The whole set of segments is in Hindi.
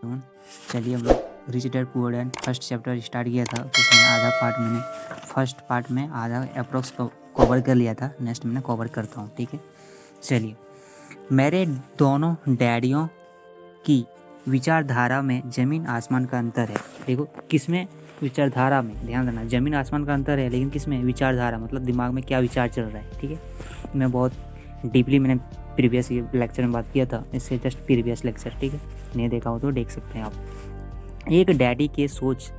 चलिए हम लोग rich dad poor dad first chapter start किया था, तो उसमें आधा पार्ट मैंने फर्स्ट पार्ट में आधा अप्रोक्स कवर कर लिया था। नेक्स्ट मैंने कवर करता हूँ, ठीक है। चलिए, मेरे दोनों डैडियों की विचारधारा में ज़मीन आसमान का अंतर है। देखो, किस में विचारधारा में, ध्यान देना, ज़मीन आसमान का अंतर है, लेकिन किस में विचारधारा, मतलब दिमाग में क्या विचार चल रहा है, ठीक है। मैं बहुत डीपली मैंने प्रीवियस लेक्चर में बात किया था, इससे जस्ट प्रीवियस लेक्चर, ठीक है, नहीं देखा हो तो देख सकते हैं आप। एक डैडी की सोच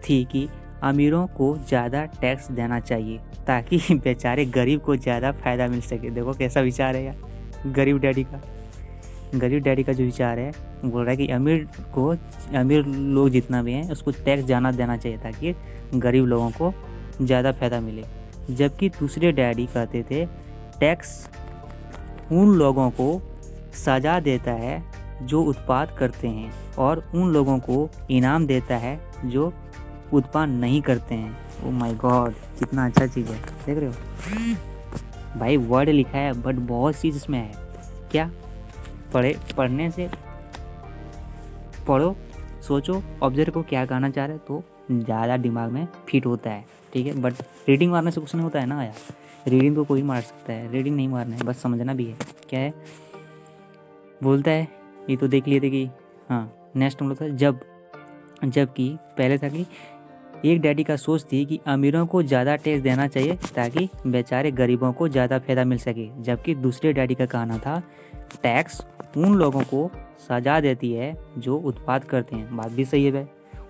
थी कि अमीरों को ज़्यादा टैक्स देना चाहिए ताकि बेचारे गरीब को ज़्यादा फ़ायदा मिल सके। देखो कैसा विचार है यार, गरीब डैडी का जो विचार है, बोल रहा है कि अमीर लोग जितना भी हैं उसको टैक्स ज़्यादा देना चाहिए ताकि गरीब लोगों को ज़्यादा फ़ायदा मिले। जबकि दूसरे डैडी कहते थे टैक्स उन लोगों को सजा देता है जो उत्पाद करते हैं और उन लोगों को इनाम देता है जो उत्पाद नहीं करते हैं। ओ माय गॉड, कितना अच्छा चीज़ है, देख रहे हो भाई। वर्ड लिखा है बट बहुत चीज़ इसमें है। क्या पढ़ने से पढ़ो, सोचो, ऑब्जर्व को क्या कहना चाह रहे हैं, तो ज़्यादा दिमाग में फिट होता है, ठीक है। बट रीडिंग मारने से कुछ नहीं होता है ना यार, रीडिंग तो कोई मार सकता है, रीडिंग नहीं मारना है, बस समझना भी है। क्या है बोलता है, ये तो देख लिए थे कि हाँ। नेक्स्ट हम लोग था जबकि पहले था कि एक डैडी का सोच थी कि अमीरों को ज़्यादा टैक्स देना चाहिए ताकि बेचारे गरीबों को ज़्यादा फ़ायदा मिल सके। जबकि दूसरे डैडी का कहना था टैक्स उन लोगों को सजा देती है जो उत्पाद करते हैं। बात भी सही है भाई।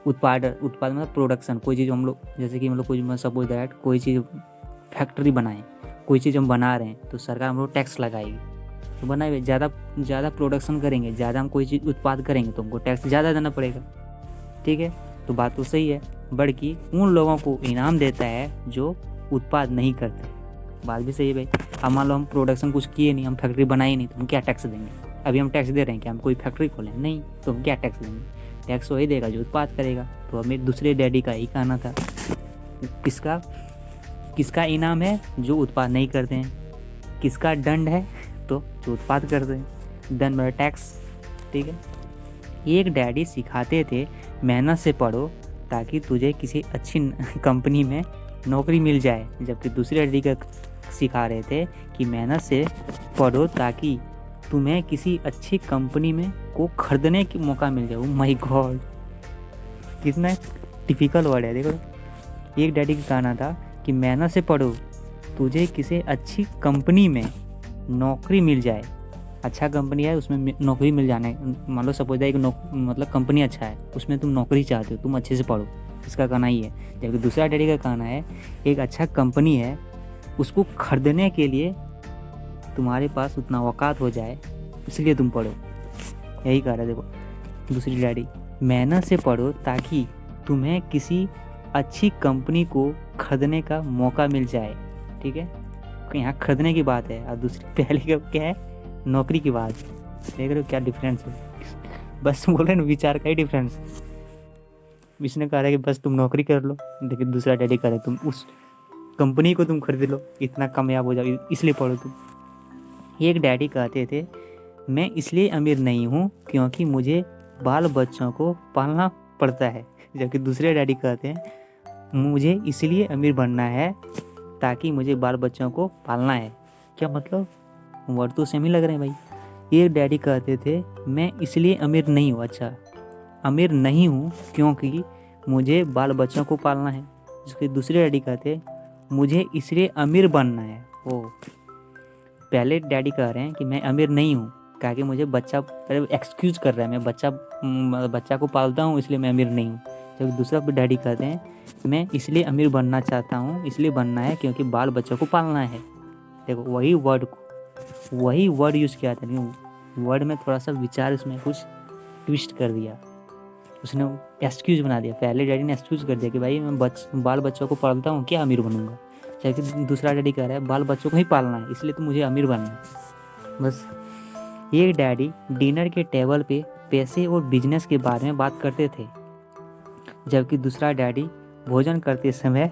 उत्पाद मतलब प्रोडक्शन, कोई चीज़ हम लोग, जैसे कि मतलब कोई सपोज दैट कोई चीज़ फैक्ट्री बनाएं, कोई चीज़ हम बना रहे हैं तो सरकार हम लोग टैक्स लगाएगी, तो बनाए ज़्यादा प्रोडक्शन करेंगे, ज़्यादा हम कोई चीज़ उत्पाद करेंगे तो हमको टैक्स ज़्यादा देना पड़ेगा, ठीक है। तो बात तो सही है, बल्कि उन लोगों को इनाम देता है जो उत्पाद नहीं करते। बात भी सही है भाई। अब मान लो हम प्रोडक्शन कुछ किए नहीं, हम फैक्ट्री बनाई नहीं, तो हम क्या टैक्स देंगे? अभी हम टैक्स दे रहे हैं कि हम कोई फैक्ट्री खोलें? नहीं, तो हम क्या टैक्स देंगे? टैक्स वही देगा जो उत्पाद करेगा। तो हमें दूसरे डैडी का ही कहना था, किसका इनाम है? जो उत्पाद नहीं करते हैं। किसका दंड है? तो जो उत्पाद करते हैं। दंड मतलब टैक्स, ठीक है। एक डैडी सिखाते थे मेहनत से पढ़ो ताकि तुझे किसी अच्छी कंपनी में नौकरी मिल जाए, जबकि दूसरे डैडी का सिखा रहे थे कि मेहनत से पढ़ो ताकि तुम्हें किसी अच्छी कंपनी में को खरीदने की मौका मिल जाए। ओ माय गॉड, कितना टिपिकल वर्ड है। देखो, एक डैडी का कहना था कि मेहनत से पढ़ो, तुझे किसी अच्छी कंपनी में नौकरी मिल जाए। अच्छा कंपनी है, उसमें नौकरी मिल जाना है। मान लो सपोज है मतलब कंपनी अच्छा है, उसमें तुम नौकरी चाहते हो, तुम अच्छे से पढ़ो, इसका कहना ही है। जबकि दूसरा डैडी का कहना है एक अच्छा कंपनी है, उसको खरीदने के लिए तुम्हारे पास उतना औकात हो जाए, इसलिए तुम पढ़ो। यही कह रहा है। देखो, दूसरी डैडी, मेहनत से पढ़ो ताकि तुम्हें किसी अच्छी कंपनी को खरीदने का मौका मिल जाए, ठीक है। यहाँ खरीदने की बात है और दूसरी पहले का क्या है? नौकरी की बात। देख रहे हो क्या डिफरेंस है? बस बोल रहे ना, विचार का ही डिफरेंस। इसने कहा है कि बस तुम नौकरी कर लो, लेकिन दूसरा डैडी कह रहे तुम उस कंपनी को तुम खरीद लो, इतना कामयाब हो जाओ, इसलिए पढ़ो तुम। एक डैडी कहते थे मैं इसलिए अमीर नहीं हूँ क्योंकि मुझे बाल बच्चों को पालना पड़ता है। जबकि दूसरे डैडी कहते हैं मुझे इसलिए अमीर बनना है ताकि मुझे बाल बच्चों को पालना है। क्या मतलब? वर्ड तो सेम ही लग रहे हैं भाई। एक डैडी कहते थे मैं इसलिए अमीर नहीं हूँ, अच्छा अमीर नहीं हूँ क्योंकि मुझे बाल बच्चों को पालना है। जिसके दूसरे डैडी कहते मुझे इसलिए अमीर बनना है। ओ, पहले डैडी कह रहे हैं कि मैं अमीर नहीं हूँ कहा कि मुझे बच्चा, एक्सक्यूज कर रहा है, मैं बच्चा को पालता हूँ इसलिए मैं अमीर नहीं हूँ। जब दूसरा डैडी कहते हैं कि मैं इसलिए अमीर बनना चाहता हूँ, इसलिए बनना है क्योंकि बाल बच्चों को पालना है। देखो, वही वर्ड यूज़ किया था, नहीं वर्ड में थोड़ा सा विचार उसमें कुछ ट्विस्ट कर दिया, उसने एक्सक्यूज बना दिया। पहले डैडी ने एक्सक्यूज कर दिया कि भाई मैं बाल बच्चों को पालता हूँ, क्या अमीर बनूंगा। जबकि दूसरा डैडी कह रहा है बाल बच्चों को ही पालना है इसलिए तो मुझे अमीर बनना है। बस। एक डैडी डिनर के टेबल पे पैसे और बिजनेस के बारे में बात करते थे, जबकि दूसरा डैडी भोजन करते समय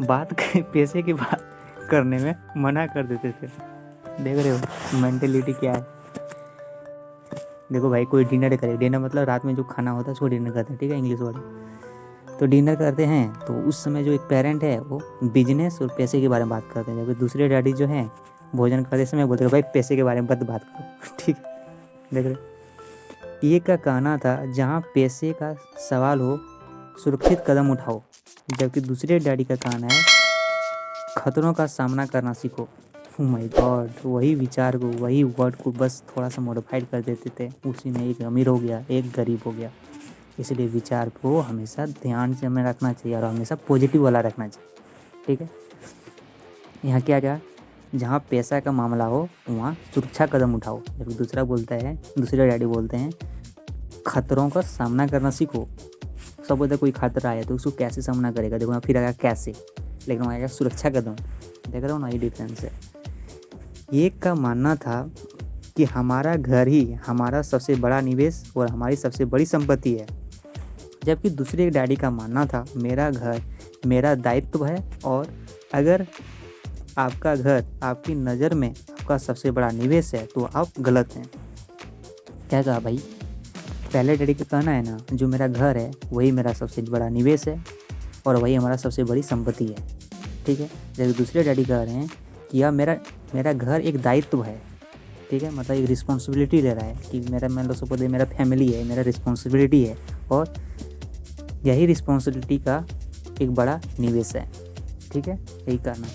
पैसे की बात करने में मना कर देते थे। देख रहे हो मेंटेलिटी क्या है। देखो भाई कोई डिनर करे, डिनर मतलब रात में जो खाना होता है उसको डिनर करते हैं, ठीक है, इंग्लिश वर्ड। तो डिनर करते हैं तो उस समय जो एक पेरेंट है वो बिजनेस और पैसे के बारे में बात करते हैं, जबकि दूसरे डैडी जो हैं भोजन करते समय बोलते हैं भाई पैसे के बारे में बात करो। ठीक है, देख रहे। ये का कहना था जहाँ पैसे का सवाल हो सुरक्षित कदम उठाओ, जबकि दूसरे डैडी का कहना है खतरों का सामना करना सीखो। ओह माय गॉड, वही विचार को, वही वर्ड को बस थोड़ा सा मॉडिफाइड कर देते थे, उसी में एक अमीर हो गया एक गरीब हो गया। इसलिए विचार को हमेशा ध्यान से हमें रखना चाहिए और हमेशा पॉजिटिव वाला रखना चाहिए, ठीक है। यहाँ क्या क्या, जहाँ पैसा का मामला हो वहाँ सुरक्षा कदम उठाओ, जबकि दूसरा बोलता है, दूसरे डैडी बोलते हैं खतरों का सामना करना सीखो। सब बोलते कोई खतरा आया तो उसको कैसे सामना करेगा, देखो फिर आएगा कैसे, लेकिन वहाँ आएगा सुरक्षा कदम। देख रहे हो ना, ये डिफरेंस है। एक का मानना था कि हमारा घर ही हमारा सबसे बड़ा निवेश और हमारी सबसे बड़ी संपत्ति है, जबकि दूसरे डैडी का मानना था मेरा घर मेरा दायित्व है और अगर आपका घर आपकी नज़र में आपका सबसे बड़ा निवेश है तो आप गलत हैं। क्या कहा भाई, पहले डैडी का कहना है ना जो मेरा घर है वही मेरा सबसे बड़ा निवेश है और वही हमारा सबसे बड़ी संपत्ति है, ठीक है। जबकि दूसरे डैडी कह रहे हैं कि यह मेरा घर एक दायित्व है, ठीक है, मतलब एक रिस्पॉन्सिबिलिटी ले रहा है कि मान लो सपोज मेरा फैमिली है, मेरा रिस्पॉन्सिबिलिटी है और यही रिस्पॉन्सिबिलिटी का एक बड़ा निवेश है, ठीक है, यही कहना।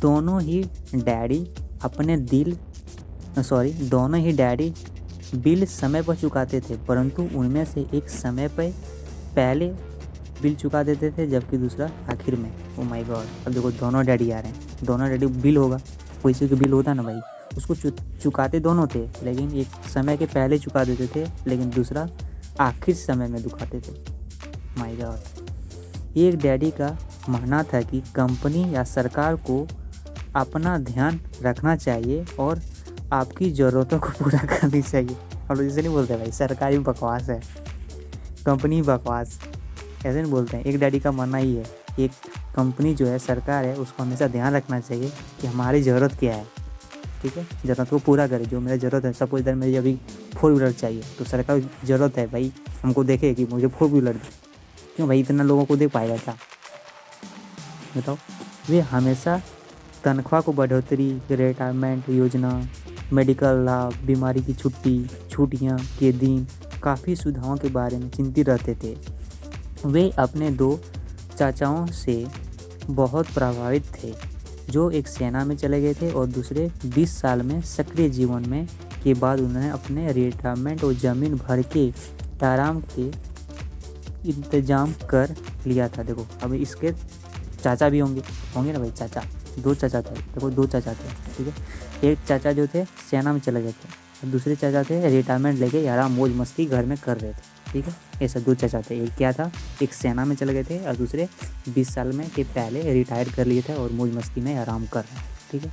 दोनों ही डैडी बिल समय पर चुकाते थे, परंतु उनमें से एक समय पर पहले बिल चुका देते थे जबकि दूसरा आखिर में। ओ माय गॉड, अब देखो दोनों डैडी आ रहे हैं, दोनों डैडी बिल होगा, कोई सी का बिल होता ना भाई, उसको चुकाते दोनों थे, लेकिन एक समय के पहले चुका देते थे लेकिन दूसरा आखिर समय में दुखाते थे। My God. एक डैडी का मानना था कि कंपनी या सरकार को अपना ध्यान रखना चाहिए और आपकी ज़रूरतों को पूरा करनी चाहिए। और जैसे नहीं बोलते भाई सरकारी बकवास है, कंपनी बकवास, ऐसे नहीं बोलते हैं। एक डैडी का मानना ही है एक कंपनी जो है, सरकार है, उसको हमेशा ध्यान रखना चाहिए कि हमारी ज़रूरत क्या है, ठीक है, ज़रूरत को पूरा करे। जो मेरी ज़रूरत है, सपोज इधर मेरी अभी 4 व्हीलर चाहिए तो सरकार ज़रूरत है भाई हमको देखे कि मुझे 4 व्हीलर दे, क्यों भाई इतना लोगों को दे पाएगा क्या, बताओ। वे हमेशा तनख्वाह को बढ़ोतरी, रिटायरमेंट योजना, मेडिकल लाभ, बीमारी की छुट्टियाँ के दिन, काफ़ी सुविधाओं के बारे में चिंतित रहते थे। वे अपने 2 चाचाओं से बहुत प्रभावित थे जो एक सेना में चले गए थे और दूसरे 20 साल में सक्रिय जीवन में के बाद उन्होंने अपने रिटायरमेंट और ज़मीन भर के आराम के इंतजाम कर लिया था। देखो अब इसके चाचा भी होंगे ना भाई, चाचा 2 चाचा थे, देखो 2 चाचा थे, ठीक है। एक चाचा जो थे सेना में चले गए थे और दूसरे चाचा थे रिटायरमेंट लेके आराम मौज मस्ती घर में कर रहे थे, ठीक है। ऐसा 2 चाचा थे, एक क्या था, एक सेना में चले गए थे और दूसरे 20 साल में के पहले रिटायर कर लिए थे और मौज मस्ती में आराम कर रहे हैं, ठीक है।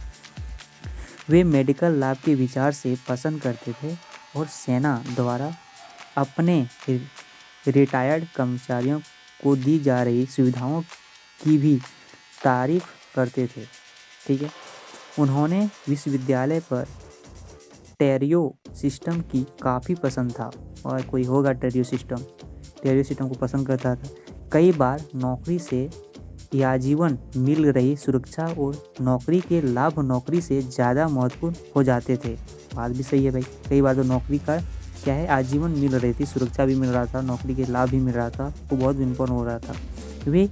वे मेडिकल लाभ के विचार से पसंद करते थे और सेना द्वारा अपने रिटायर्ड कर्मचारियों को दी जा रही सुविधाओं की भी तारीफ करते थे, ठीक है। उन्होंने विश्वविद्यालय पर टेरियो सिस्टम की काफ़ी पसंद था, और कोई होगा टेरियो सिस्टम को पसंद करता था। कई बार नौकरी से आजीवन मिल रही सुरक्षा और नौकरी के लाभ नौकरी से ज़्यादा महत्वपूर्ण हो जाते थे। बात भी सही है भाई, कई बार तो नौकरी का क्या है, आजीवन मिल रही थी, सुरक्षा भी मिल रहा था, नौकरी के लाभ भी मिल रहा था, वो बहुत इम्पोर्टेंट हो रहा था। वे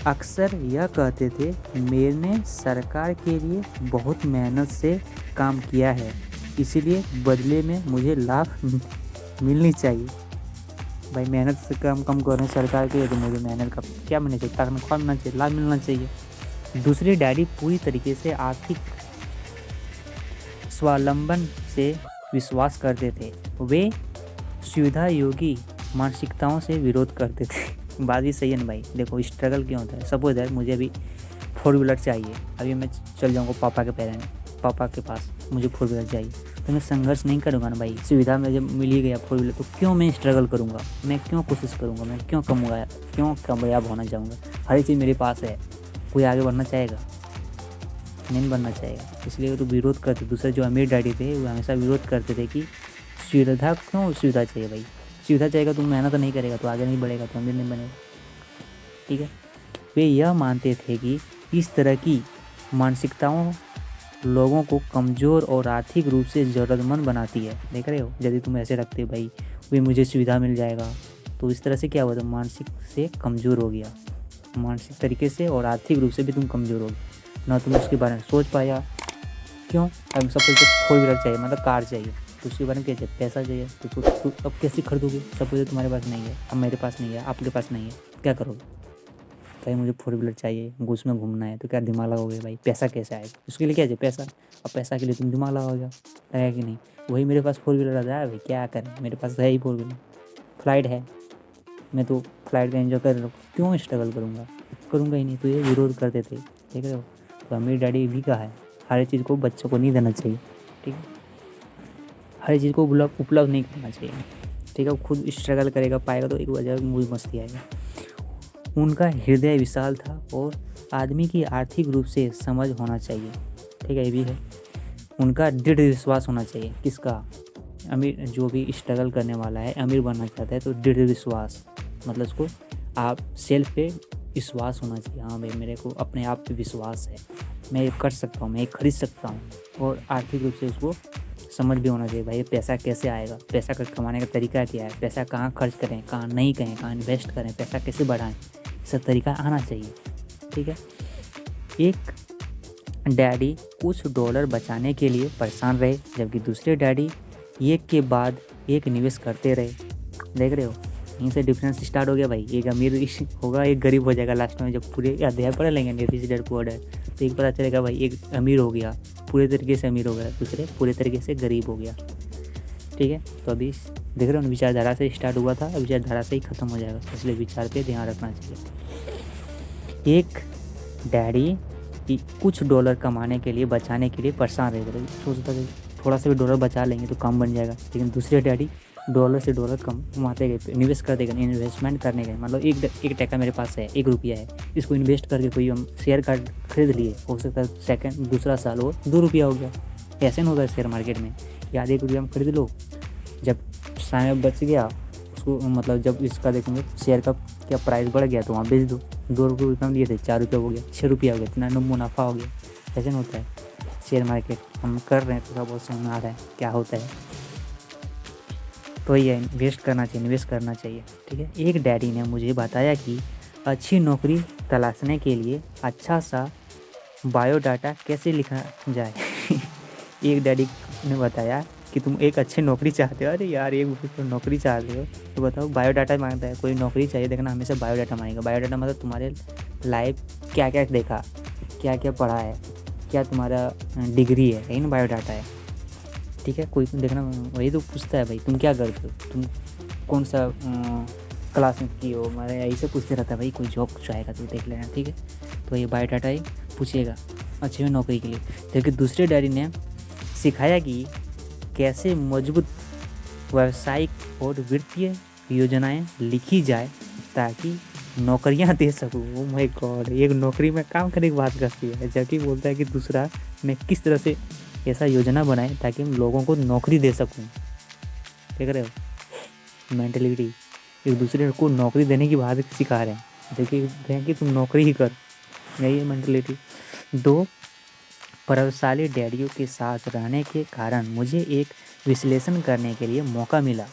अक्सर यह कहते थे मैंने सरकार के लिए बहुत मेहनत से काम किया है, इसलिए बदले में मुझे लाभ मिलनी चाहिए। भाई मेहनत से कम कर रहे हैं सरकार के, तो मुझे मेहनत का क्या मिलना चाहिए, तनख्वाह मिलना चाहिए, लाभ मिलना चाहिए। दूसरे डैडी पूरी तरीके से आर्थिक स्वावलंबन से विश्वास करते थे। वे सुविधा योगी मानसिकताओं से विरोध करते थे। बात भी सही है ना भाई, देखो स्ट्रगल क्यों होता है। सपोज है मुझे अभी 4 व्हीलर चाहिए, अभी मैं चल जाऊँगा पापा के पास, मुझे 4 व्हीलर चाहिए, तो मैं संघर्ष नहीं करूँगा ना भाई। सुविधा में जब मिल ही गया 4 व्हीलर, तो क्यों मैं स्ट्रगल करूँगा, मैं क्यों कोशिश करूँगा, मैं क्यों कामयाब होना चाहूँगा। हर एक चीज़ मेरे पास है, कोई आगे बढ़ना चाहेगा। नहीं बनना चाहेगा, इसलिए वो विरोध करते। दूसरे जो अमीर डैडी थे वो हमेशा विरोध करते थे कि सुविधा क्यों, सुविधा चाहिए भाई, सुविधा चाहिएगा, तुम मेहनत नहीं करेगा तो आगे नहीं बढ़ेगा, तो अमीर नहीं बनेगा। ठीक है, वे यह मानते थे कि इस तरह की मानसिकताओं लोगों को कमज़ोर और आर्थिक रूप से ज़रूरतमंद बनाती है। देख रहे हो, यदि तुम ऐसे रखते भाई वे मुझे सुविधा मिल जाएगा, तो इस तरह से क्या हुआ, तुम मानसिक से कमज़ोर हो गया, मानसिक तरीके से और आर्थिक रूप से भी तुम कमज़ोर हो गए, ना तुम उसके बारे में सोच पाया। क्यों, अब सब कुछ फोर व्हीलर चाहिए, मतलब कार चाहिए, तो उसके बारे में क्या चाहिए, पैसा चाहिए, तो अब कैसे खरीदोगे, सब कुछ तुम्हारे पास नहीं है, अब मेरे पास नहीं है, आपके पास नहीं है, क्या करोगे। भाई मुझे फोर व्हीलर चाहिए, उसमें घूमना है, तो क्या दिमाग लगाओगे भाई, पैसा कैसे आएगा, उसके लिए क्या चाहिए, पैसा। अब पैसा के लिए तुम दिमाग लगाओगे, है कि नहीं। वही मेरे पास फोर व्हीलर आ जाए भाई, क्या करें, मेरे पास है ही फोर व्हीलर, फ्लाइट है, मैं तो फ्लाइट का एंजॉय कर रहा हूँ, क्यों स्ट्रगल करूँगा ही नहीं। तो ये विरोध करते थे, देख रहे हो। तो अमीर डैडी भी कहा है, हर चीज़ को बच्चों को नहीं देना चाहिए, ठीक है, हर चीज़ को उपलब्ध नहीं करना चाहिए, ठीक है। खुद स्ट्रगल करेगा, पाएगा तो एक वजह मौज मस्ती आएगा। उनका हृदय विशाल था और आदमी की आर्थिक रूप से समझ होना चाहिए, ठीक है, ये भी है। उनका दृढ़ विश्वास होना चाहिए, किसका, अमीर, जो भी स्ट्रगल करने वाला है, अमीर बनना चाहता है, तो दृढ़ विश्वास मतलब उसको आप सेल्फ पे विश्वास होना चाहिए। हाँ भाई मेरे को अपने आप पे विश्वास है, मैं ये कर सकता हूँ, मैं ये खरीद सकता हूँ। और आर्थिक रूप से उसको समझ भी होना चाहिए, भाई पैसा कैसे आएगा, पैसा का कमाने का तरीका क्या है, पैसा कहाँ खर्च करें, कहाँ नहीं करें, कहाँ इन्वेस्ट करें, पैसा कैसे बढ़ाएं, सब तरीका आना चाहिए, ठीक है। एक डैडी कुछ डॉलर बचाने के लिए परेशान रहे, जबकि दूसरे डैडी एक के बाद एक निवेश करते रहे। देख रहे हो, यहीं से डिफरेंस स्टार्ट हो गया भाई, एक अमीर होगा, एक गरीब हो जाएगा लास्ट में। जब पूरे अध्याय पढ़ लेंगे रिच डैड पुअर डैड, तो एक पता चलेगा भाई, एक अमीर हो गया, पूरे तरीके से अमीर हो गया, दूसरे पूरे तरीके से गरीब हो गया, ठीक है। तो अभी देख रहे हो, विचारधारा से स्टार्ट हुआ था, विचारधारा से ही ख़त्म हो जाएगा, इसलिए विचार पे ध्यान रखना चाहिए। एक डैडी कुछ डॉलर कमाने के लिए, बचाने के लिए परेशान रहे, सोचता था थोड़ा सा भी डॉलर बचा लेंगे तो कम बन जाएगा। लेकिन दूसरे डैडी डॉलर से डॉलर कमाते गए, निवेश करते गए, इन्वेस्टमेंट करने गए। मतलब एक टका मेरे पास है, 1 रुपया है, इसको इन्वेस्ट करके कोई हम शेयर कार्ड खरीद लिए, हो सकता है सेकंड दूसरा साल वो 2 रुपया हो गया। ऐसे नहीं होता है शेयर मार्केट में, या 1 रुपया हम खरीद लो, जब समय बच गया उसको, मतलब जब इसका देखेंगे शेयर का क्या प्राइस बढ़ गया तो वहाँ बेच दो, 2 रुपये कम लिए थे, 4 रुपये हो गया, 6 रुपया हो गया, इतना मुनाफा हो गया। ऐसे नहीं होता है शेयर मार्केट, हम कर रहे हैं तो बहुत समझ में आ रहा है क्या होता है। तो ये इन्वेस्ट करना चाहिए, निवेश करना चाहिए, ठीक है। एक डैडी ने मुझे बताया कि अच्छी नौकरी तलाशने के लिए अच्छा सा बायोडाटा कैसे लिखा जाए। एक डैडी ने बताया कि तुम एक अच्छी नौकरी चाहते हो, अरे यार एक तो नौकरी चाहते हो तो बताओ, बायोडाटा मांगता है, कोई नौकरी चाहिए देखना हमेशा बायोडाटा मांगेगा। बायोडाटा मतलब तुम्हारे लाइफ क्या क्या देखा, क्या क्या पढ़ा है, क्या तुम्हारा डिग्री है, यही ना बायोडाटा है, ठीक है। कोई देखना वही तो पूछता है भाई तुम क्या करते हो, तुम कौन सा क्लास में की हो, हमारे यही से पूछते रहता है भाई, कोई जॉब चाहेगा तो देख लेना, ठीक है। तो ये बायोडाटा ही पूछेगा अच्छे में नौकरी के लिए। जबकि दूसरे डैडी ने सिखाया कि कैसे मजबूत व्यावसायिक और वित्तीय योजनाएं लिखी जाए ताकि नौकरियां दे सकूँ। ओ माय गॉड, एक नौकरी में काम करने की बात करती है, जबकि बोलता है कि दूसरा मैं किस तरह से ऐसा योजना बनाए ताकि हम लोगों को नौकरी दे सकूं। देख रहे हो मेंटलिटी, एक दूसरे को नौकरी देने की बात सिखा रहे हैं, जबकि कहें कि तुम नौकरी ही कर, यही है मेंटलिटी। 2 प्रभावशाली डैडियों के साथ रहने के कारण मुझे एक विश्लेषण करने के लिए मौका मिला।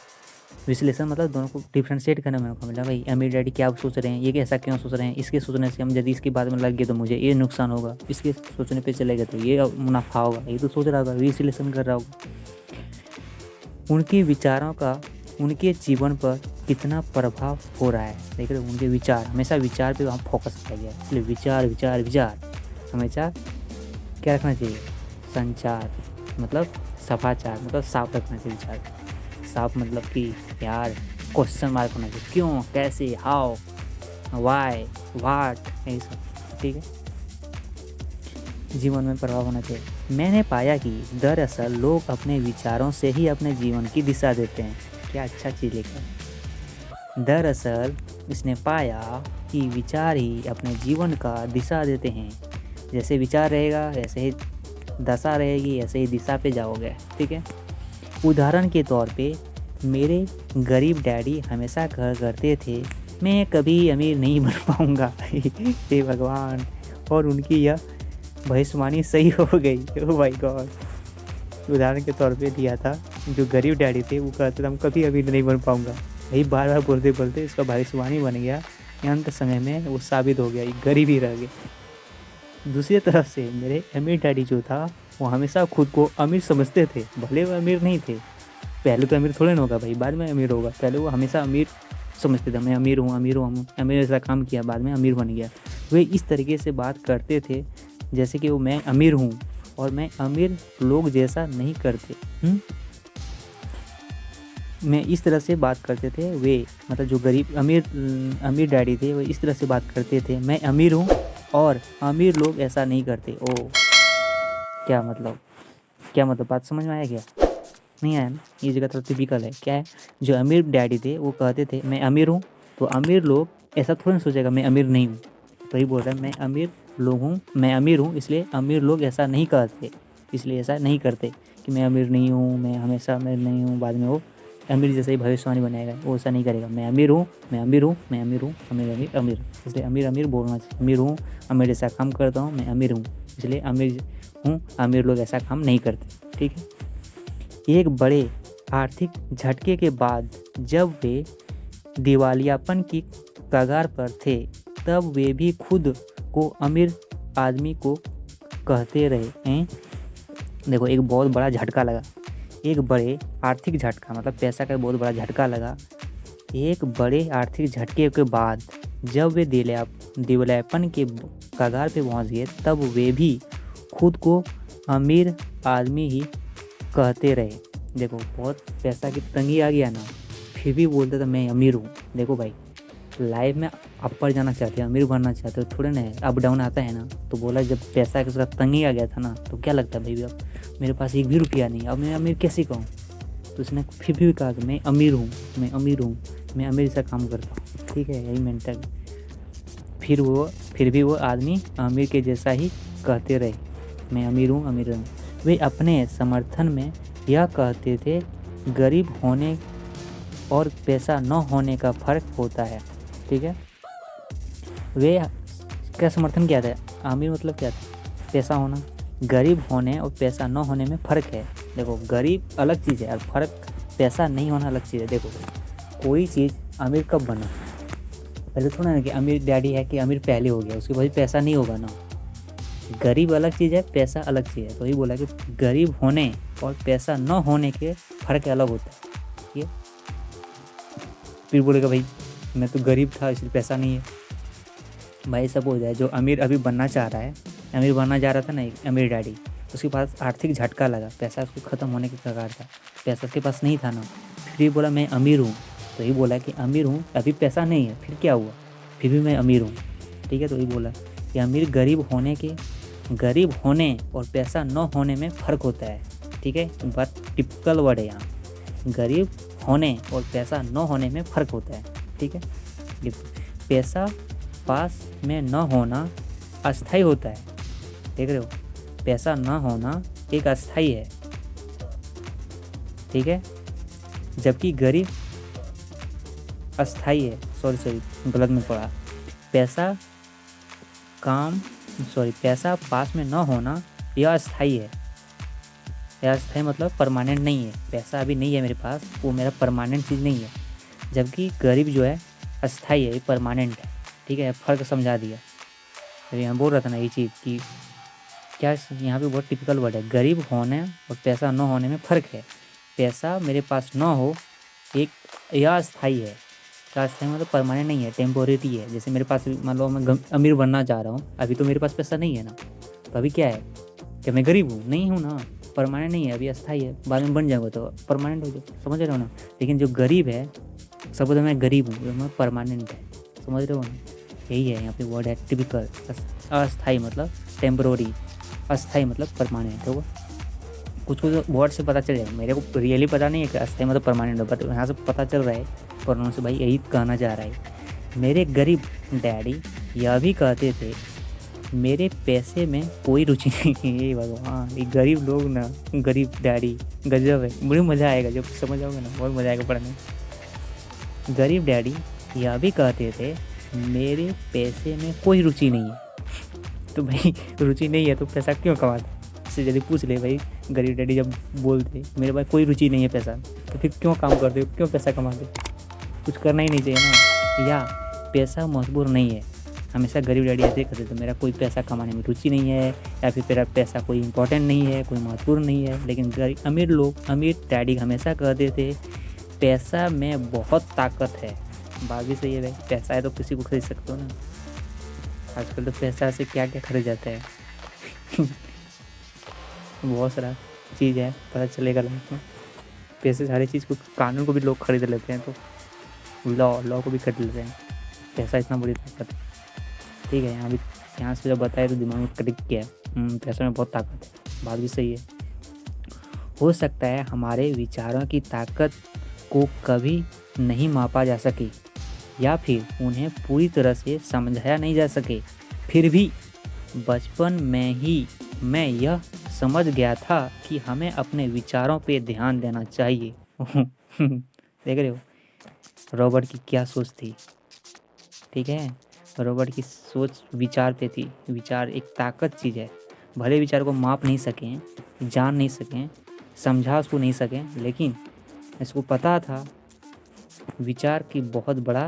विश्लेषण मतलब दोनों को डिफ्रेंशिएट करने में मौका मिला, भाई अमीर डैडी क्या सोच रहे हैं, ये ऐसा क्यों सोच रहे हैं, इसके सोचने से हम यदि इसकी बात में लग गए तो मुझे ये नुकसान होगा, इसके सोचने पे चले गए तो ये मुनाफा होगा, ये तो सोच रहा होगा, विश्लेषण कर रहा होगा। उनके विचारों का उनके जीवन पर कितना प्रभाव हो रहा है, देख रहे हो, उनके विचार, हमेशा विचार पे वहाँ फोकस किया गया है, इसलिए विचार विचार विचार हमेशा क्या रखना चाहिए, संचार मतलब सफाचार, मतलब साफ रखना चाहिए विचार, साफ मतलब कि यार क्वेश्चन मार्क होना चाहिए, क्यों, कैसे, हाउ, वाई, वाट, यही सब, ठीक है। जीवन में प्रभाव होना चाहिए। मैंने पाया कि दरअसल लोग अपने विचारों से ही अपने जीवन की दिशा देते हैं। क्या अच्छा चीज़ लिखा। दरअसल इसने पाया कि विचार ही अपने जीवन का दिशा देते हैं। जैसे विचार रहेगा वैसे ही दशा रहेगी, ऐसे ही दिशा पे जाओगे। ठीक है। उदाहरण के तौर पे मेरे गरीब डैडी हमेशा कहा करते थे मैं कभी अमीर नहीं बन पाऊँगा। हे भगवान, और उनकी यह भविष्यवाणी सही हो गई। Oh my God. उदाहरण के तौर पे दिया था, जो गरीब डैडी थे वो कहते थे हम कभी अमीर नहीं बन पाऊँगा। वही बार बार बोलते बोलते इसका भविष्यवाणी बन गया। अंत समय में वो साबित हो गया, ये गरीब ही रह गए। दूसरी तरफ से मेरे अमीर डैडी जो था वो हमेशा खुद को अमीर समझते थे, भले वो अमीर नहीं थे। पहले तो अमीर थोड़े ना होगा भाई, बाद में अमीर होगा। पहले वो हमेशा अमीर समझते थे, मैं अमीर हूँ अमीर हूँ अमीर, ऐसा काम किया बाद में अमीर बन गया। वे इस तरीके से बात करते थे जैसे कि वो मैं अमीर हूँ और मैं अमीर लोग जैसा नहीं करते। मैं इस तरह से बात करते थे वे, मतलब जो गरीब अमीर डैडी थे वो इस तरह से बात करते थे मैं अमीर हूँ और अमीर लोग ऐसा नहीं करते। ओ क्या मतलब बात समझ में आया क्या? नहीं आया ना? ये जगह थोड़ा टिपिकल है। क्या है, जो अमीर डैडी थे वो कहते थे मैं अमीर हूँ, तो अमीर लोग ऐसा थोड़ा ना सोचेगा मैं अमीर नहीं हूँ। तो ही बोल रहा है मैं अमीर लोग हूँ, मैं अमीर हूँ इसलिए अमीर लोग ऐसा नहीं कहते, इसलिए ऐसा नहीं करते कि मैं अमीर नहीं हूँ, मैं हमेशा अमीर नहीं हूँ, बाद में वो अमीर जैसे ही भविष्यवाणी बनाएगा, वो ऐसा नहीं करेगा। मैं अमीर हूँ मैं अमीर हूँ मैं अमीर हूँ अमीर, इसलिए अमीर बोलना चाहिए। अमीर हूँ, अमीर ऐसा काम करता हूँ, मैं अमीर हूँ इसलिए अमीर हूँ, अमीर लोग ऐसा काम नहीं करते। ठीक है। एक बड़े आर्थिक झटके के बाद जब वे दिवालियापन की कगार पर थे तब वे भी खुद को अमीर आदमी को कहते रहे हैं। देखो, एक बहुत बड़ा झटका लगा, एक बड़े आर्थिक झटका मतलब पैसा का बहुत बड़ा झटका लगा। एक बड़े आर्थिक झटके के बाद जब वे दिवालियापन के कगार पे पहुंच गए तब वे भी खुद को अमीर आदमी ही कहते रहे। देखो, बहुत पैसा की तंगी आ गया ना, फिर भी बोलते थे मैं अमीर हूँ। देखो भाई, लाइफ में अपर जाना चाहते हो, अमीर बनना चाहते हो, थोड़े ना अप डाउन आता है ना। तो बोला जब पैसा के साथ तंगी आ गया था ना, तो क्या लगता है भाई अब मेरे पास एक भी रुपया नहीं, अब मैं अमीर कैसे कहूँ। तो उसने फिर भी कहा कि मैं अमीर हूँ मैं अमीर हूँ मैं अमीर सा काम करता हूँ। ठीक है, यही मेंटल। फिर भी वो आदमी अमीर के जैसा ही कहते रहे, मैं अमीर हूँ अमीर हूँ। वे अपने समर्थन में यह कहते थे गरीब होने और पैसा न होने का फ़र्क होता है। ठीक है, वे क्या समर्थन किया था, अमीर मतलब क्या था, पैसा होना, गरीब होने और पैसा न होने में फ़र्क है। देखो, गरीब अलग चीज़ है और फ़र्क पैसा नहीं होना अलग चीज़ है। देखो, कोई चीज़ अमीर कब बना, पहले थोड़ा ना कि अमीर डैडी है कि अमीर पहले हो गया उसके बाद पैसा नहीं होगा ना। गरीब अलग चीज़ है, पैसा अलग चीज़ है। तो ही बोला कि गरीब होने और पैसा न होने के फ़र्क अलग होता है। ठीक है, फिर बोलेगा भाई मैं तो गरीब था इसलिए पैसा नहीं है। भाई सब हो जाए, जो अमीर अभी बनना चाह रहा है, अमीर बनना जा रहा था ना एक अमीर डैडी, उसके पास आर्थिक झटका लगा, पैसा उसको ख़त्म होने के कगार था, पैसा उसके पास नहीं था ना। फिर बोला मैं अमीर हूँ, तो ही बोला कि अमीर हूँ अभी पैसा नहीं है, फिर क्या हुआ, फिर भी मैं अमीर हूँ। ठीक है, तो ही बोला कि अमीर गरीब होने और पैसा न होने में फ़र्क होता है। ठीक है, बात टिपिकल वर्ड है यहाँ, गरीब होने और पैसा न होने में फ़र्क होता है। ठीक है, पैसा पास में न होना अस्थाई होता है। देख रहे हो, पैसा न होना एक अस्थाई है। ठीक है, जबकि गरीब अस्थाई है। सॉरी गलत में पढ़ा। पैसा पास में न होना यह अस्थाई है। यह अस्थाई मतलब परमानेंट नहीं है। पैसा अभी नहीं है मेरे पास, वो मेरा परमानेंट चीज़ नहीं है, जबकि गरीब जो है अस्थाई है, ये परमानेंट है। ठीक है, फ़र्क समझा दिया। अभी यहाँ बोल रहा था ना ये चीज़ कि क्या, यहाँ पे बहुत टिपिकल वर्ड है, गरीब होने और पैसा न होने में फ़र्क है। पैसा मेरे पास न हो एक यह अस्थाई है, अस्थाई मतलब परमानेंट नहीं है, टेम्पोरेरी है। जैसे मेरे पास मान लो मैं अमीर बनना चाह रहा हूँ, अभी तो मेरे पास पैसा नहीं है ना, तो अभी क्या है, क्या मैं गरीब हूँ, नहीं हूँ ना, परमानेंट नहीं है, अभी अस्थाई है, बाद में बन जाऊँगा तो परमानेंट हो जाए। समझ रहे हो ना। लेकिन जो गरीब है, सब तो मैं गरीब हूँ, मैं परमानेंट है। समझ रहे हो ना, यही है यहाँ पे वर्ड है टिपिकल। अस्थाई मतलब टेम्पोररी, अस्थाई मतलब परमानेंट होगा। कुछ वर्ड से पता चल जाएगा, मेरे को रियली पता नहीं है कि अस्थाई मतलब परमानेंट होगा, बट यहाँ से पता चल रहा है, पर से भाई यही कहना चाह रहा है। मेरे गरीब डैडी यह भी कहते थे मेरे पैसे में कोई रुचि नहीं है। ये भगवान, ये गरीब लोग ना, गरीब डैडी गजब है। मुझे मज़ा आएगा जब समझ आओगे ना, बहुत मज़ा आएगा पढ़ने। गरीब डैडी यह भी कहते थे मेरे पैसे में कोई रुचि नहीं है। तो भाई रुचि नहीं है तो पैसा क्यों कमाते? इससे जल्दी पूछ ले भाई, गरीब डैडी जब बोलते मेरे पास कोई रुचि नहीं है पैसा, तो फिर क्यों काम करते हो, क्यों पैसा कमाते? कुछ करना ही नहीं चाहिए ना। या पैसा मजबूर नहीं है। हमेशा गरीब डैडी ऐसे कहते थे मेरा कोई पैसा कमाने में रुचि नहीं है, या फिर मेरा पैसा कोई इंपॉर्टेंट नहीं है, कोई महत्वपूर्ण नहीं है। लेकिन अमीर लोग, अमीर डैडी हमेशा कहते थे पैसा में बहुत ताकत है। बात भी सही है भाई, पैसा है तो किसी को खरीद सकते हो ना। आजकल तो पैसा से क्या क्या खरीद जाता है। बहुत सारा चीज़ है, पता चलेगा लाइफ में। पैसे सारी चीज़ को, कानून को भी लोग खरीद लेते हैं, तो लॉ को भी खरीद लेते हैं। पैसा इतना बड़ी ताकत है। ठीक है, यहाँ से जब बताए तो दिमाग में क्लिक किया है, पैसे में बहुत ताकत है। बात भी सही है। हो सकता है हमारे विचारों की ताकत को कभी नहीं मापा जा सके, या फिर उन्हें पूरी तरह से समझाया नहीं जा सके, फिर भी बचपन में ही मैं यह समझ गया था कि हमें अपने विचारों पे ध्यान देना चाहिए। देख रहे हो रॉबर्ट की क्या सोच थी? ठीक है, रॉबर्ट की सोच विचार पे थी। विचार एक ताकत चीज़ है। भले विचार को माप नहीं सकें, जान नहीं सकें, समझा उसको नहीं सकें, लेकिन इसको पता था विचार की बहुत बड़ा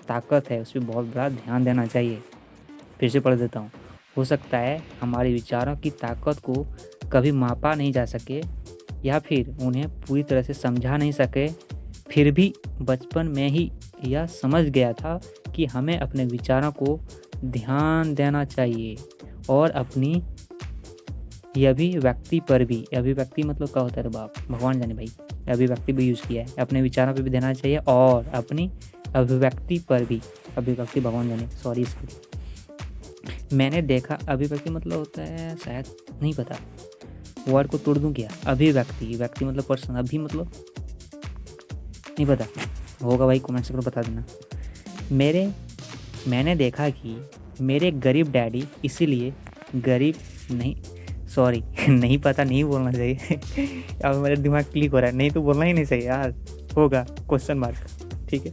ताकत है, उस पर बहुत बड़ा ध्यान देना चाहिए। फिर से पढ़ देता हूँ। हो सकता है हमारे विचारों की ताकत को कभी मापा नहीं जा सके, या फिर उन्हें पूरी तरह से समझा नहीं सके, फिर भी बचपन में ही यह समझ गया था कि हमें अपने विचारों को ध्यान देना चाहिए, और अपनी अभिव्यक्ति पर भी। अभिव्यक्ति मतलब क्या होता है बाप, भगवान जाने भाई। अभिव्यक्ति भी यूज़ किया है। अपने विचारों पे भी देना चाहिए और अपनी अभिव्यक्ति पर भी। अभिव्यक्ति भगवान जाने, सॉरी इसके लिए। मैंने देखा, अभिव्यक्ति मतलब होता है शायद, नहीं पता, वर्ड को तोड़ दूं क्या? अभिव्यक्ति, व्यक्ति मतलब पर्सन, अभी मतलब नहीं पता, होगा भाई कमेंट सेक्शन में बता देना। मैंने देखा कि मेरे गरीब डैडी इसीलिए गरीब नहीं, सॉरी नहीं पता, नहीं बोलना चाहिए। अब मेरा दिमाग क्लिक हो रहा है, नहीं तो बोलना ही नहीं चाहिए यार, होगा क्वेश्चन मार्क। ठीक है,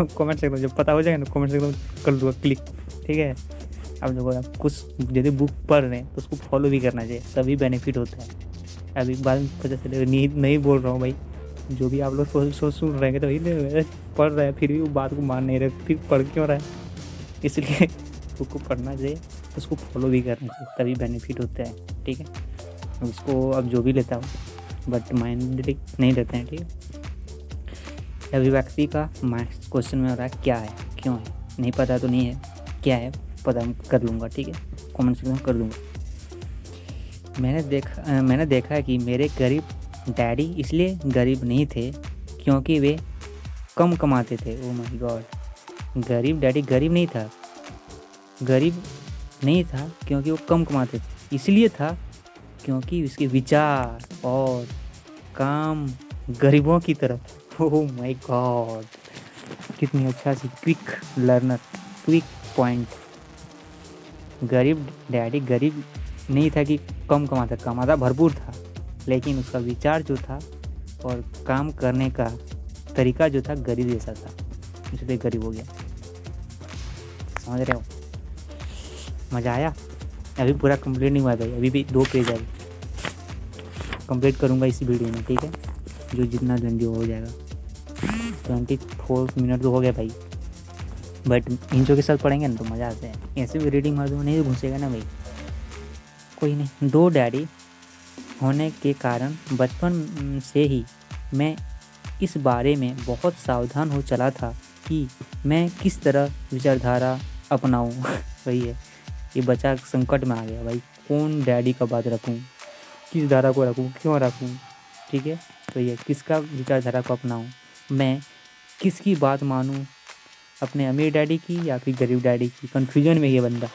कमेंट सेक्शन जब पता हो जाएगा ना, कमेंट सेक्शन कर दूँगा क्लिक। ठीक है, अब देखो आप कुछ यदि बुक पढ़ रहे हैं तो उसको फॉलो भी करना चाहिए, तभी बेनिफिट होता है। अभी बाद में पता चलेगा नहीं बोल रहा हूँ भाई। जो भी आप लोग सोच सुन रहे हैं तो भाई पढ़ रहे हैं, फिर भी वो बात को मान नहीं रहे, फिर पढ़ क्यों रहा है? इसलिए बुक को पढ़ना चाहिए, उसको फॉलो भी करना चाहिए, तभी बेनिफिट होता है। ठीक है, उसको अब जो भी लेता हूँ बट माइंड नहीं लेते हैं। ठीक है, अभिव्यक्ति का क्वेश्चन में हो रहा है क्या है, क्यों है, नहीं पता तो नहीं है, क्या है पता कर लूँगा। ठीक है, कमेंट सेक्शन में कर दूँगा। मैंने देखा है कि मेरे गरीब डैडी इसलिए गरीब नहीं थे क्योंकि वे कम कमाते थे। ओ माय गॉड, गरीब डैडी गरीब नहीं था क्योंकि वो कम कमाते थे, इसलिए था क्योंकि उसके विचार और काम गरीबों की तरफ। ओह माय गॉड, कितनी अच्छा सी क्विक लर्नर, क्विक पॉइंट। गरीब डैडी गरीब नहीं था कि कम कमाता भरपूर था, लेकिन उसका विचार जो था और काम करने का तरीका जो था गरीब जैसा था, इसलिए गरीब हो गया। समझ रहे हो? मज़ा आया? अभी पूरा कंप्लीट नहीं हुआ भाई, अभी भी 2 पेज है, कंप्लीट करूँगा इसी वीडियो में। ठीक है, जो जितना जल्दी हो जाएगा। 24 मिनट तो हो गया भाई, बट इंजो के साथ पढ़ेंगे ना तो मज़ा आता है। ऐसे भी रीडिंग मार दूँगा, नहीं तो घुसेगा ना भाई। कोई नहीं, 2 डैडी होने के कारण बचपन से ही मैं इस बारे में बहुत सावधान हो चला था कि मैं किस तरह विचारधारा अपनाऊं। वही है, ये बच्चा संकट में आ गया भाई, कौन डैडी का बात रखूं, किस धारा को रखूं, क्यों रखूं। ठीक है, तो ये किसका विचारधारा को अपनाऊं, मैं किसकी बात मानूं, अपने अमीर डैडी की या फिर गरीब डैडी की? कन्फ्यूजन में ये बंदा।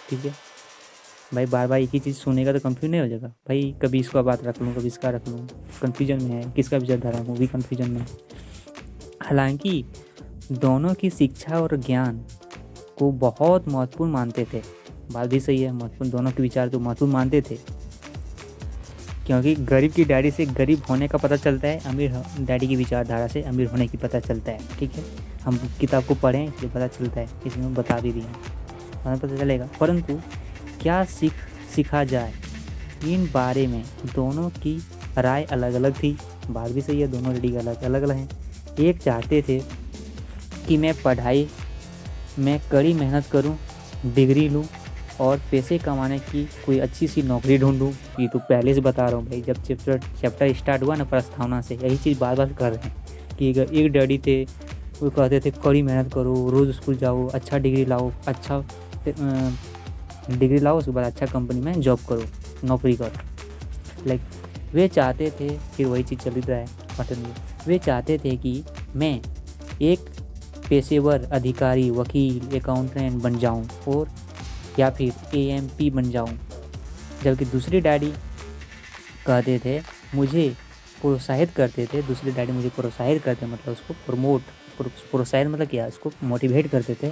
ठीक है भाई, बार बार एक ही चीज़ सुनेगा तो कंफ्यूज नहीं हो जाएगा भाई? कभी इसका बात रख लूँ, कभी इसका रख लूँ, कन्फ्यूजन में है, किसका विचारधारा वो भी कन्फ्यूजन में है। हालांकि दोनों की शिक्षा और ज्ञान को बहुत महत्वपूर्ण मानते थे, बात भी सही है, महत्वपूर्ण, दोनों के विचार तो महत्वपूर्ण मानते थे, क्योंकि गरीब की डैडी से गरीब होने का पता चलता है, अमीर डैडी की विचारधारा से अमीर होने की पता चलता है। ठीक है, हम किताब को पढ़ें इसलिए पता चलता है, इसमें बता भी दिए हमें पता चलेगा। परंतु क्या सीखा जाए, इन बारे में दोनों की राय अलग अलग थी। बात भी सही है, दोनों डैडी अलग अलग हैं। एक चाहते थे कि मैं पढ़ाई में कड़ी मेहनत करूं, डिग्री लूं और पैसे कमाने की कोई अच्छी सी नौकरी ढूंढूं। ये तो पहले से बता रहा हूँ भाई, जब चैप्टर स्टार्ट हुआ ना प्रस्तावना से, यही चीज़ बार बार कर रहे हैं कि एक डैडी थे वो कहते थे कड़ी मेहनत करो, रोज़ स्कूल जाओ, अच्छा डिग्री लाओ, अच्छा डिग्री लाओ, उसके बाद अच्छा कंपनी में जॉब करो, नौकरी करो। लाइक वे चाहते थे, फिर वही चीज़ चल रहा है पटन में, वे चाहते थे कि मैं एक पेशेवर अधिकारी, वकील, अकाउंटेंट बन जाऊं और या फिर AMP बन जाऊं। जबकि दूसरे डैडी कहते थे, मुझे प्रोत्साहित करते थे, दूसरे डैडी मुझे प्रोत्साहित करते, मतलब उसको प्रोत्साहित मतलब क्या, उसको मोटिवेट करते थे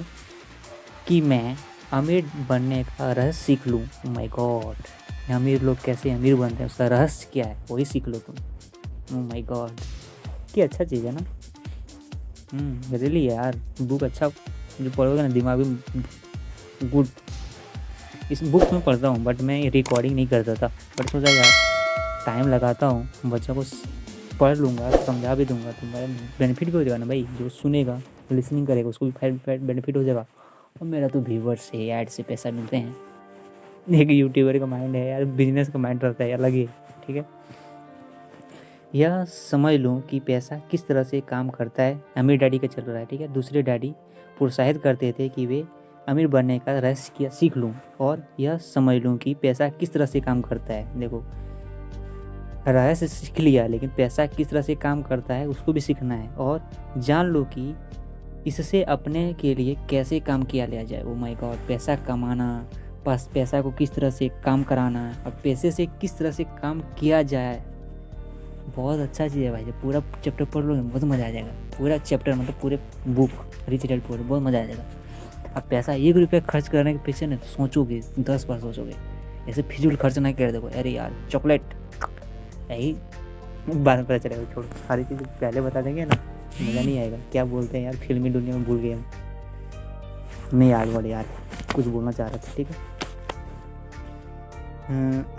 कि मैं अमीर बनने का रहस्य सीख लूँ। माय गॉड, अमीर लोग कैसे अमीर बनते हैं, उसका रहस्य क्या है वही सीख लो तुम। माय गॉड, क्या अच्छा चीज़ है ना। रियली यार, बुक अच्छा जो पढ़ोगे ना, दिमाग भी गुड। इस बुक में पढ़ता हूँ बट मैं रिकॉर्डिंग नहीं करता था, बट सोचा यार टाइम लगाता हूँ, बच्चों को पढ़ लूँगा, समझा भी दूँगा, तो मेरा बेनिफिट भी हो जाएगा ना भाई, जो सुनेगा लिसनिंग करेगा उसको भी बेनिफिट हो जाएगा। और मेरा तो व्यूवर्स से, ऐड से पैसा मिलते हैं। एक यूट्यूबर का माइंड है यार, बिजनेस का माइंड रहता है अलग ही। ठीक है, यह समझ लूँ कि पैसा किस तरह से काम करता है। अमीर डैडी का चल रहा है, ठीक है। दूसरे डैडी प्रोत्साहित करते थे कि वे अमीर बनने का रहस्य सीख लूँ और यह समझ लूँ कि पैसा किस तरह से काम करता है। देखो, रहस्य सीख लिया, लेकिन पैसा किस तरह से काम करता है उसको भी सीखना है। और जान लो कि इससे अपने के लिए कैसे काम किया लिया जाए। ओ माय गॉड, पैसा कमाना, पैसा को किस तरह से काम कराना और पैसे से किस तरह से काम किया जाए, बहुत अच्छा चीज़ है भाई। जब पूरा चैप्टर पढ़ लोगे बहुत मज़ा आ जाएगा। पूरा चैप्टर मतलब पूरे बुक रिच डैड पुअर, बहुत मज़ा आ जाएगा। अब पैसा 1 रुपया खर्च करने के पीछे ना सोचोगे 10 बार सोचोगे, ऐसे फिजूल खर्च ना कर देखो। अरे यार चॉकलेट, यही बाद में पता चलेगा। छोड़ो, सारी चीज़ पहले बता देंगे ना, मज़ा नहीं आएगा। क्या बोलते हैं यार, फिल्मी दुनिया में भूल गए हम। नहीं यार, बोले यार कुछ बोलना चाह रहा था। ठीक है,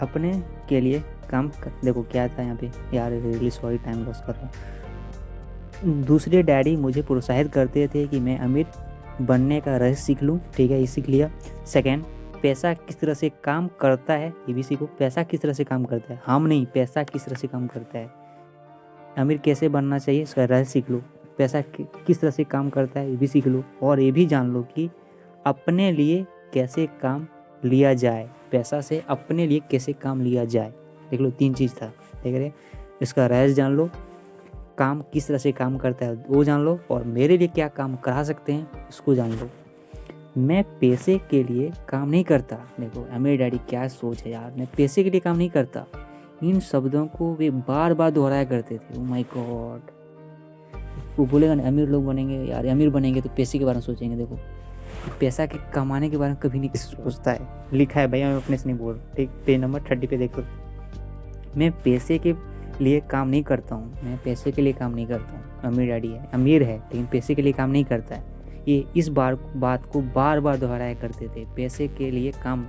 अपने के लिए काम कर। देखो क्या था यहाँ पे यार, रियली सॉरी, टाइम लॉस कर रहा हूँ। दूसरे डैडी मुझे प्रोत्साहित करते थे कि मैं अमीर बनने का रहस्य सीख लूँ। ठीक है, ये सीख लिया। सेकेंड, पैसा किस तरह से काम करता है, ये भी सीखो। पैसा किस तरह से काम करता है, हम नहीं, पैसा किस तरह से काम करता है। अमीर कैसे बनना चाहिए, इसका रहस्य सीख लो। पैसा किस तरह से काम करता है, ये भी सीख लो। और ये भी जान लो कि अपने लिए कैसे काम लिया जाए, पैसा से अपने लिए कैसे काम लिया जाए। देख लो, 3 चीज़ था, देख रहे। इसका रहस्य जान लो, काम किस तरह से काम करता है वो जान लो, और मेरे लिए क्या काम करा सकते हैं उसको जान लो। मैं पैसे के लिए काम नहीं करता। देखो अमीर डैडी क्या सोच है यार, मैं पैसे के लिए काम नहीं करता। इन शब्दों को वे बार बार दोहराया करते थे। ओ माय गॉड, वो बोलेगा ना अमीर लोग बनेंगे यार, अमीर बनेंगे तो पैसे के बारे में सोचेंगे। देखो, पैसा के कमाने के बारे में कभी नहीं सोचता है। लिखा है भैया, मैं अपने से नहीं बोल रहा। ठीक, पेज नंबर 30 पे देखो। मैं पैसे के लिए काम नहीं करता हूँ, मैं पैसे के लिए काम नहीं करता हूँ। अमीर डैडी है, अमीर है, लेकिन पैसे के लिए काम नहीं करता है। ये इस बात को बार बार दोहराया करते थे। पैसे के लिए काम,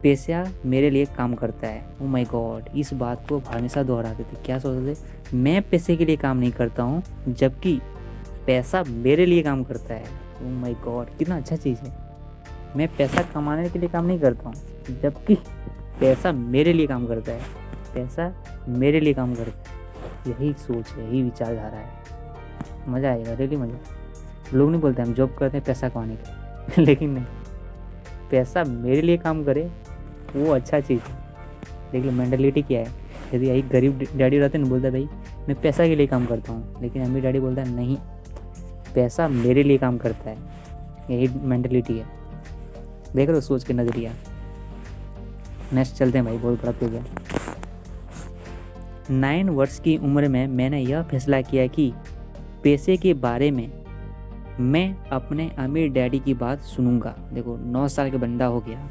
पैसा मेरे लिए काम करता है। ओ माय गॉड, इस बात को हमेशा दोहराते थे। क्या सोचते थे, मैं पैसे के लिए काम नहीं करता हूँ जबकि पैसा मेरे लिए काम करता है। ओ माय गॉड, कितना अच्छा चीज़ है। मैं पैसा कमाने के लिए काम नहीं करता हूँ जबकि पैसा मेरे लिए काम करता है। पैसा मेरे लिए काम करता है, यही सोच है, यही विचारधारा है। मज़ा आएगा, रियली मज़ा। लोग नहीं बोलते हम जॉब करते हैं पैसा कमाने के लेकिन नहीं, पैसा मेरे लिए काम करे वो अच्छा चीज़ है। देख लो मेंटालिटी क्या है। यदि यही गरीब डैडी रहते ना, बोलता भाई मैं पैसा के लिए काम करता हूँ, लेकिन अमीर डैडी बोलता है नहीं, पैसा मेरे लिए काम करता है। यही मेंटालिटी है। देख लो सोच के नज़रिया। नेक्स्ट चलते हैं भाई, बहुत बड़ा हो गया। 9 वर्ष की उम्र में मैंने यह फैसला किया कि पैसे के बारे में मैं अपने अमीर डैडी की बात सुनूंगा। देखो 9 साल का बंदा हो गया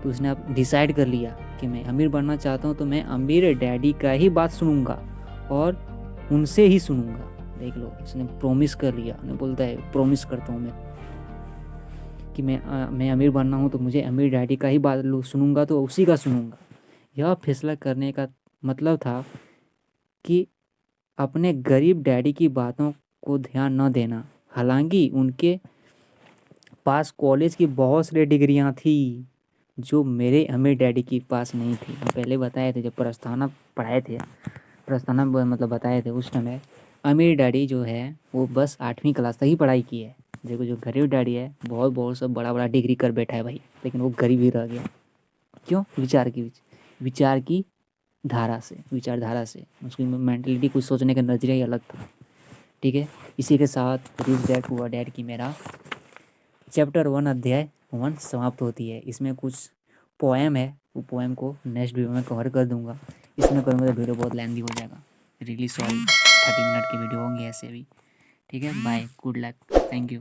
तो उसने अब डिसाइड कर लिया कि मैं अमीर बनना चाहता हूँ, तो मैं अमीर डैडी का ही बात सुनूंगा और उनसे ही सुनूंगा। देख लो, उसने प्रॉमिस कर लिया। उन्हें बोलता है प्रॉमिस करता हूँ मैं कि मैं अमीर बनना हूँ तो मुझे अमीर डैडी का ही बात सुनूंगा, तो उसी का सुनूंगा। यह फैसला करने का मतलब था कि अपने गरीब डैडी की बातों को ध्यान न देना। हालांकि उनके पास कॉलेज की बहुत सारी डिग्रियां थी जो मेरे अमीर डैडी के पास नहीं थी। हम पहले बताए थे, जब प्रस्तावना पढ़ाए थे, प्रस्तावना मतलब बताए थे, उस समय अमीर डैडी जो है वो बस 8वीं क्लास तक ही पढ़ाई की है। देखो जो गरीब डैडी है बहुत बहुत सब बड़ा बड़ा डिग्री कर बैठा है भाई, लेकिन वो गरीब ही रह गया। क्यों? विचार की विचारधारा से उसकी मेंटलिटी, कुछ सोचने का नजरिया ही अलग था। ठीक है, इसी के साथ रिच डैड पुअर डैड की मेरा चैप्टर 1 अध्याय 1 समाप्त होती है। इसमें कुछ पोएम है, वो पोएम को नेक्स्ट वीडियो में कवर कर दूंगा। इसमें करूँगा तो वीडियो बहुत लेंथी हो जाएगा। रियली सॉरी, 30 मिनट की वीडियो होंगी ऐसे भी। ठीक है, bye, good luck, thank you.